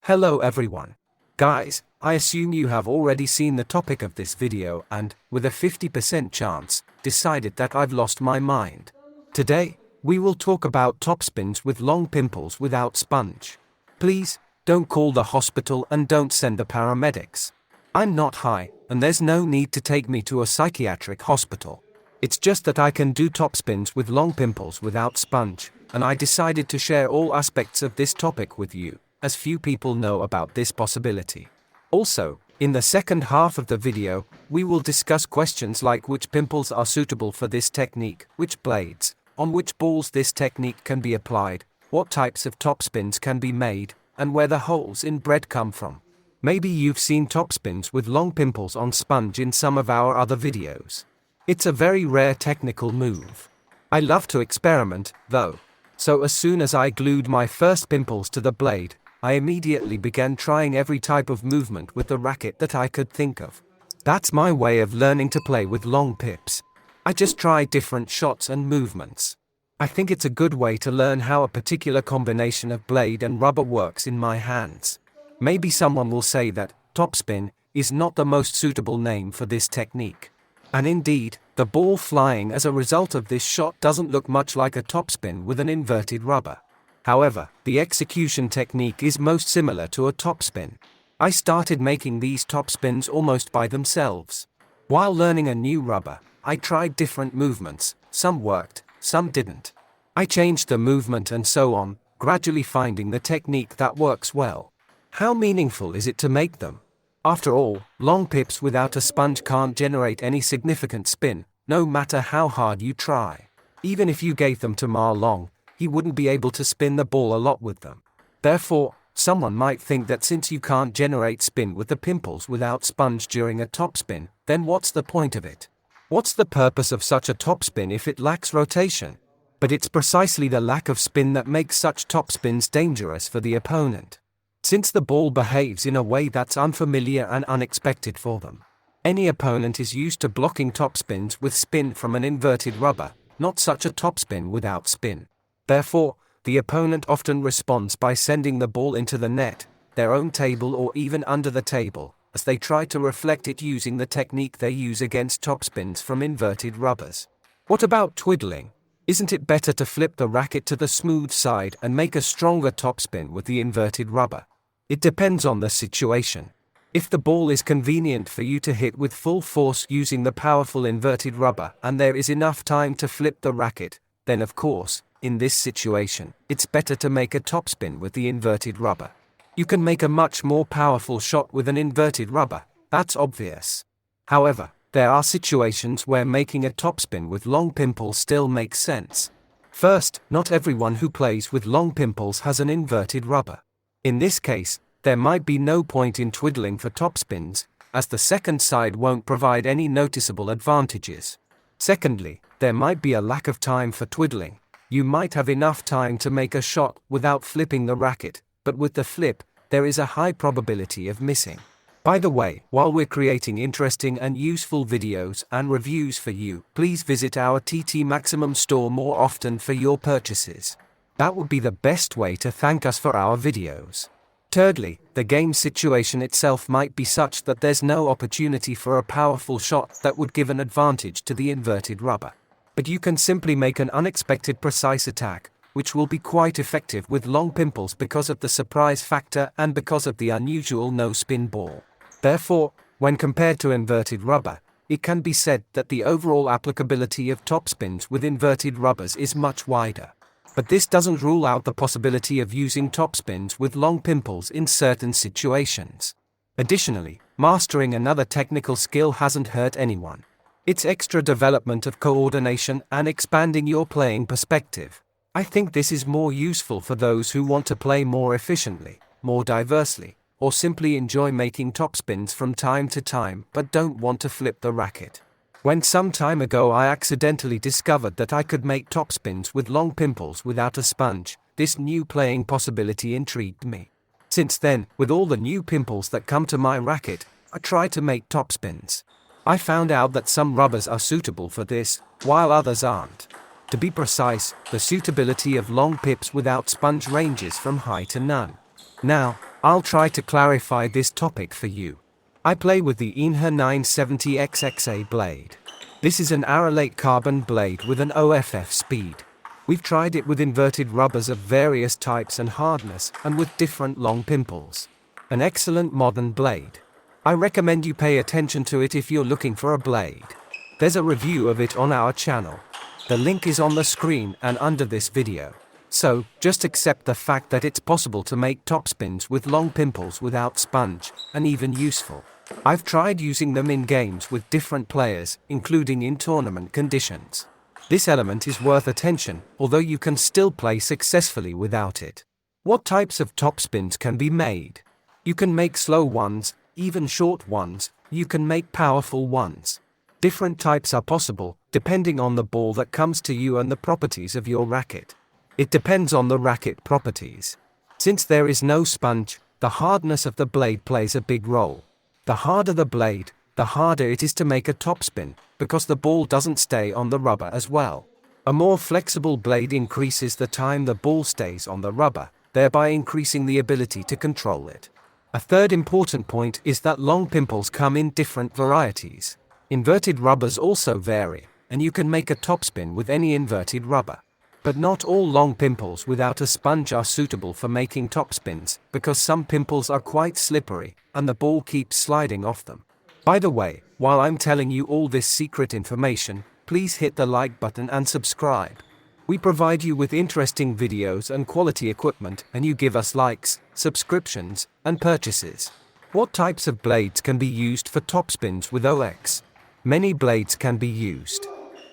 Hello everyone. Guys, I assume you have already seen the topic of this video and, with a 50% chance, decided that I've lost my mind. Today, we will talk about TOPSPINs with long pimples without sponge. Please, don't call the hospital and don't send the paramedics. I'm not high, and there's no need to take me to a psychiatric hospital. It's just that I can do TOPSPINs with long pimples without sponge, and I decided to share all aspects of this topic with you, as few people know about this possibility. Also, in the second half of the video, we will discuss questions like which pimples are suitable for this technique, which blades, on which balls this technique can be applied, what types of TOPSPINs can be made, and where the holes in bread come from. Maybe you've seen TOPSPINs with long pimples on sponge in some of our other videos. It's a very rare technical move. I love to experiment, though. So as soon as I glued my first pimples to the blade, I immediately began trying every type of movement with the racket that I could think of. That's my way of learning to play with long pips. I just try different shots and movements. I think it's a good way to learn how a particular combination of blade and rubber works in my hands. Maybe someone will say that TOPSPIN is not the most suitable name for this technique. And indeed, the ball flying as a result of this shot doesn't look much like a TOPSPIN with an inverted rubber. However, the execution technique is most similar to a TOPSPIN. I started making these TOPSPINs almost by themselves. While learning a new rubber, I tried different movements, some worked, some didn't. I changed the movement and so on, gradually finding the technique that works well. How meaningful is it to make them? After all, long pips without a sponge can't generate any significant spin, no matter how hard you try. Even if you gave them to Ma Long, he wouldn't be able to spin the ball a lot with them. Therefore, someone might think that since you can't generate spin with the pimples without sponge during a TOPSPIN, then what's the point of it? What's the purpose of such a TOPSPIN if it lacks rotation? But it's precisely the lack of spin that makes such TOPSPINs dangerous for the opponent. Since the ball behaves in a way that's unfamiliar and unexpected for them. Any opponent is used to blocking TOPSPINs with spin from an inverted rubber, not such a TOPSPIN without spin. Therefore, the opponent often responds by sending the ball into the net, their own table or even under the table, as they try to reflect it using the technique they use against TOPSPINs from inverted rubbers. What about twiddling? Isn't it better to flip the racket to the smooth side and make a stronger TOPSPIN with the inverted rubber? It depends on the situation. If the ball is convenient for you to hit with full force using the powerful inverted rubber and there is enough time to flip the racket, then of course, in this situation, it's better to make a TOPSPIN with the inverted rubber. You can make a much more powerful shot with an inverted rubber, that's obvious. However, there are situations where making a TOPSPIN with long pimples still makes sense. First, not everyone who plays with long pimples has an inverted rubber. In this case, there might be no point in twiddling for TOPSPINs, as the second side won't provide any noticeable advantages. Secondly, there might be a lack of time for twiddling. You might have enough time to make a shot without flipping the racket, but with the flip, there is a high probability of missing. By the way, while we're creating interesting and useful videos and reviews for you, please visit our TT Maximum store more often for your purchases. That would be the best way to thank us for our videos. Thirdly, the game situation itself might be such that there's no opportunity for a powerful shot that would give an advantage to the inverted rubber. But you can simply make an unexpected precise attack, which will be quite effective with long pimples because of the surprise factor and because of the unusual no-spin ball. Therefore, when compared to inverted rubber, it can be said that the overall applicability of TOPSPINs with inverted rubbers is much wider. But this doesn't rule out the possibility of using TOPSPINs with long pimples in certain situations. Additionally, mastering another technical skill hasn't hurt anyone. It's extra development of coordination and expanding your playing perspective. I think this is more useful for those who want to play more efficiently, more diversely, or simply enjoy making TOPSPINs from time to time but don't want to flip the racket. When some time ago I accidentally discovered that I could make TOPSPINs with long pimples without a sponge, this new playing possibility intrigued me. Since then, with all the new pimples that come to my racket, I try to make TOPSPINs. I found out that some rubbers are suitable for this, while others aren't. To be precise, the suitability of long pips without sponge ranges from high to none. Now, I'll try to clarify this topic for you. I play with the INHA 970XXA blade. This is an arolate carbon blade with an OFF speed. We've tried it with inverted rubbers of various types and hardness, and with different long pimples. An excellent modern blade. I recommend you pay attention to it if you're looking for a blade. There's a review of it on our channel. The link is on the screen and under this video. So, just accept the fact that it's possible to make topspins with long pimples without sponge, and even useful. I've tried using them in games with different players, including in tournament conditions. This element is worth attention, although you can still play successfully without it. What types of topspins can be made? You can make slow ones, even short ones. You can make powerful ones. Different types are possible, depending on the ball that comes to you and the properties of your racket. It depends on the racket properties. Since there is no sponge, the hardness of the blade plays a big role. The harder the blade, the harder it is to make a topspin, because the ball doesn't stay on the rubber as well. A more flexible blade increases the time the ball stays on the rubber, thereby increasing the ability to control it. A third important point is that long pimples come in different varieties. Inverted rubbers also vary, and you can make a topspin with any inverted rubber. But not all long pimples without a sponge are suitable for making topspins, because some pimples are quite slippery, and the ball keeps sliding off them. By the way, while I'm telling you all this secret information, please hit the like button and subscribe. We provide you with interesting videos and quality equipment, and you give us likes, subscriptions, and purchases. What types of blades can be used for topspins with OX? Many blades can be used.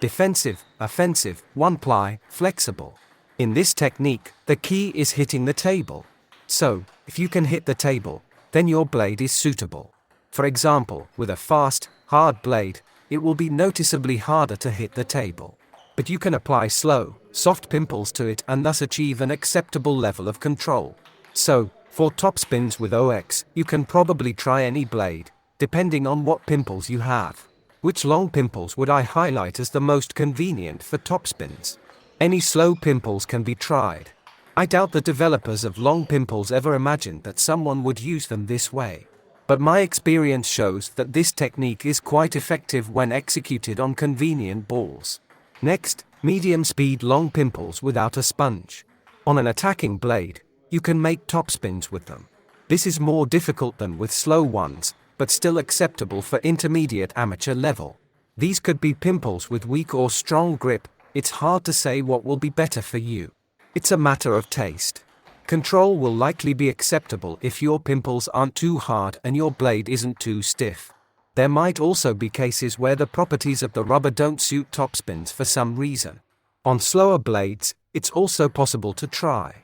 Defensive, offensive, one-ply, flexible. In this technique, the key is hitting the table. So, if you can hit the table, then your blade is suitable. For example, with a fast, hard blade, it will be noticeably harder to hit the table. But you can apply slow, soft pimples to it and thus achieve an acceptable level of control. So, for topspins with OX, you can probably try any blade, depending on what pimples you have. Which long pimples would I highlight as the most convenient for topspins? Any slow pimples can be tried. I doubt the developers of long pimples ever imagined that someone would use them this way. But my experience shows that this technique is quite effective when executed on convenient balls. Next, medium speed long pimples without a sponge. On an attacking blade, you can make topspins with them. This is more difficult than with slow ones, but still acceptable for intermediate amateur level. These could be pimples with weak or strong grip. It's hard to say what will be better for you. It's a matter of taste. Control will likely be acceptable if your pimples aren't too hard and your blade isn't too stiff. There might also be cases where the properties of the rubber don't suit topspins for some reason. On slower blades, it's also possible to try.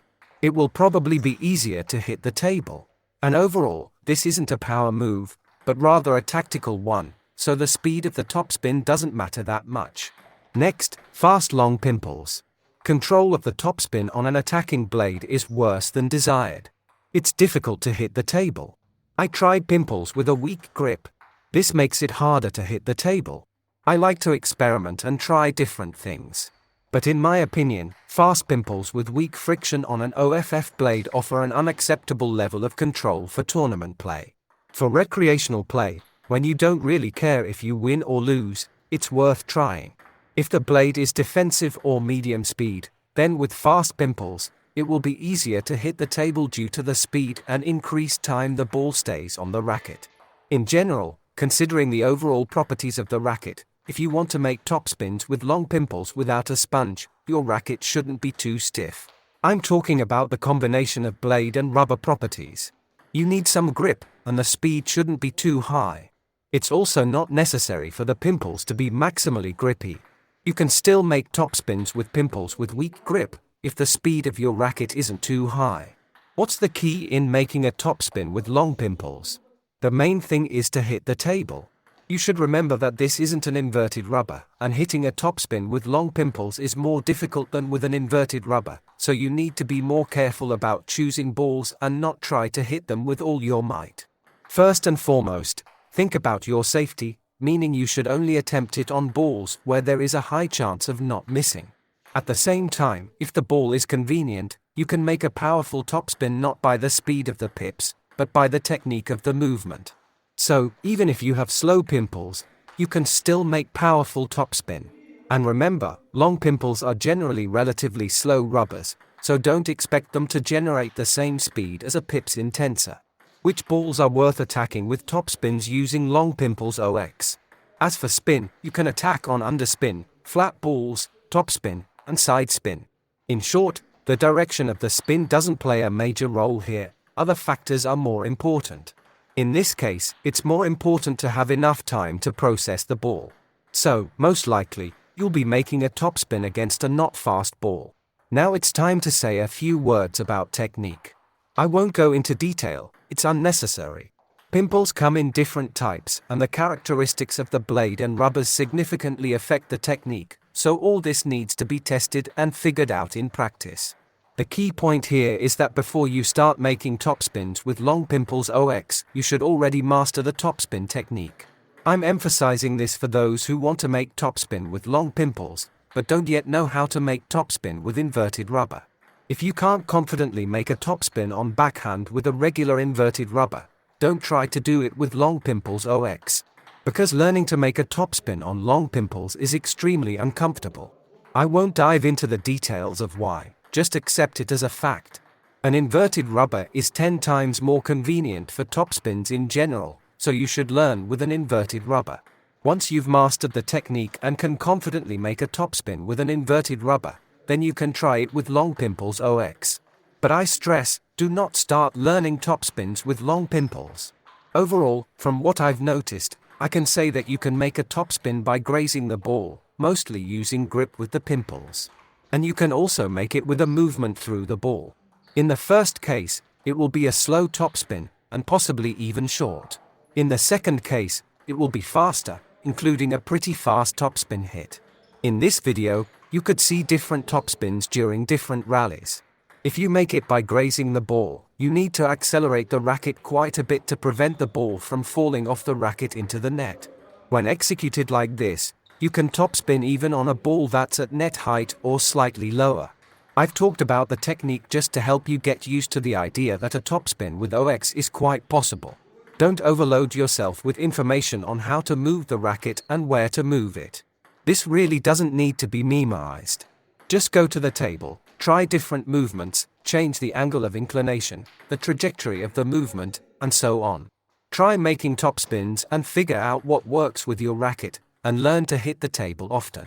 It will probably be easier to hit the table. And overall, this isn't a power move, but rather a tactical one, so the speed of the topspin doesn't matter that much. Next, fast long pimples. Control of the topspin on an attacking blade is worse than desired. It's difficult to hit the table. I tried pimples with a weak grip. This makes it harder to hit the table. I like to experiment and try different things. But in my opinion, fast pimples with weak friction on an OFF blade offer an unacceptable level of control for tournament play. For recreational play, when you don't really care if you win or lose, it's worth trying. If the blade is defensive or medium speed, then with fast pimples, it will be easier to hit the table due to the speed and increased time the ball stays on the racket. In general, considering the overall properties of the racket, if you want to make topspins with long pimples without a sponge, your racket shouldn't be too stiff. I'm talking about the combination of blade and rubber properties. You need some grip, and the speed shouldn't be too high. It's also not necessary for the pimples to be maximally grippy. You can still make topspins with pimples with weak grip, if the speed of your racket isn't too high. What's the key in making a topspin with long pimples? The main thing is to hit the table. You should remember that this isn't an inverted rubber, and hitting a topspin with long pimples is more difficult than with an inverted rubber, so you need to be more careful about choosing balls and not try to hit them with all your might. First and foremost, think about your safety, meaning you should only attempt it on balls where there is a high chance of not missing. At the same time, if the ball is convenient, you can make a powerful topspin not by the speed of the pips, but by the technique of the movement. So, even if you have slow pimples, you can still make powerful topspin. And remember, long pimples are generally relatively slow rubbers, so don't expect them to generate the same speed as a PIPS intenser. Which balls are worth attacking with topspins using long pimples OX? As for spin, you can attack on underspin, flat balls, topspin, and side spin. In short, the direction of the spin doesn't play a major role here, other factors are more important. In this case, it's more important to have enough time to process the ball. So, most likely, you'll be making a topspin against a not fast ball. Now it's time to say a few words about technique. I won't go into detail, it's unnecessary. Pimples come in different types, and the characteristics of the blade and rubbers significantly affect the technique, so all this needs to be tested and figured out in practice. The key point here is that before you start making topspins with long pimples OX, you should already master the topspin technique. I'm emphasizing this for those who want to make topspin with long pimples, but don't yet know how to make topspin with inverted rubber. If you can't confidently make a topspin on backhand with a regular inverted rubber, don't try to do it with long pimples OX. Because learning to make a topspin on long pimples is extremely uncomfortable. I won't dive into the details of why, just accept it as a fact. An inverted rubber is 10 times more convenient for topspins in general, so you should learn with an inverted rubber. Once you've mastered the technique and can confidently make a topspin with an inverted rubber, then you can try it with long pimples OX. But I stress, do not start learning topspins with long pimples. Overall, from what I've noticed, I can say that you can make a topspin by grazing the ball, mostly using grip with the pimples. And you can also make it with a movement through the ball. In the first case, it will be a slow topspin, and possibly even short. In the second case, it will be faster, including a pretty fast topspin hit. In this video, you could see different topspins during different rallies. If you make it by grazing the ball, you need to accelerate the racket quite a bit to prevent the ball from falling off the racket into the net. When executed like this, you can topspin even on a ball that's at net height or slightly lower. I've talked about the technique just to help you get used to the idea that a topspin with OX is quite possible. Don't overload yourself with information on how to move the racket and where to move it. This really doesn't need to be memorized. Just go to the table, try different movements, change the angle of inclination, the trajectory of the movement, and so on. Try making topspins and figure out what works with your racket, and learn to hit the table often.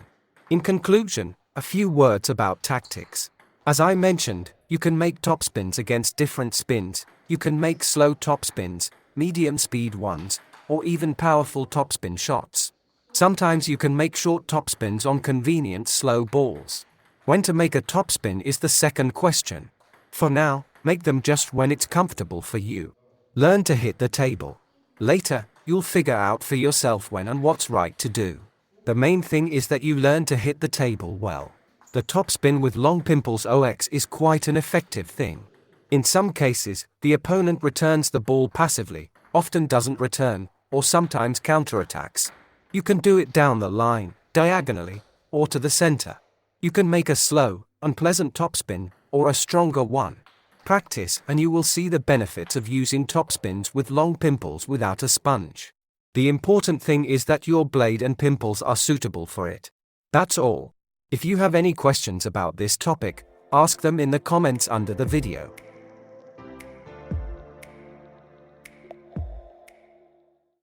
In conclusion, a few words about tactics. As I mentioned, you can make topspins against different spins, you can make slow topspins, medium speed ones, or even powerful topspin shots. Sometimes you can make short topspins on convenient slow balls. When to make a topspin is the second question. For now, make them just when it's comfortable for you. Learn to hit the table. Later, you'll figure out for yourself when and what's right to do. The main thing is that you learn to hit the table well. The topspin with long pimples OX is quite an effective thing. In some cases, the opponent returns the ball passively, often doesn't return, or sometimes counterattacks. You can do it down the line, diagonally, or to the center. You can make a slow, unpleasant topspin, or a stronger one. Practice and you will see the benefits of using topspins with long pimples without a sponge. The important thing is that your blade and pimples are suitable for it. That's all. If you have any questions about this topic, ask them in the comments under the video.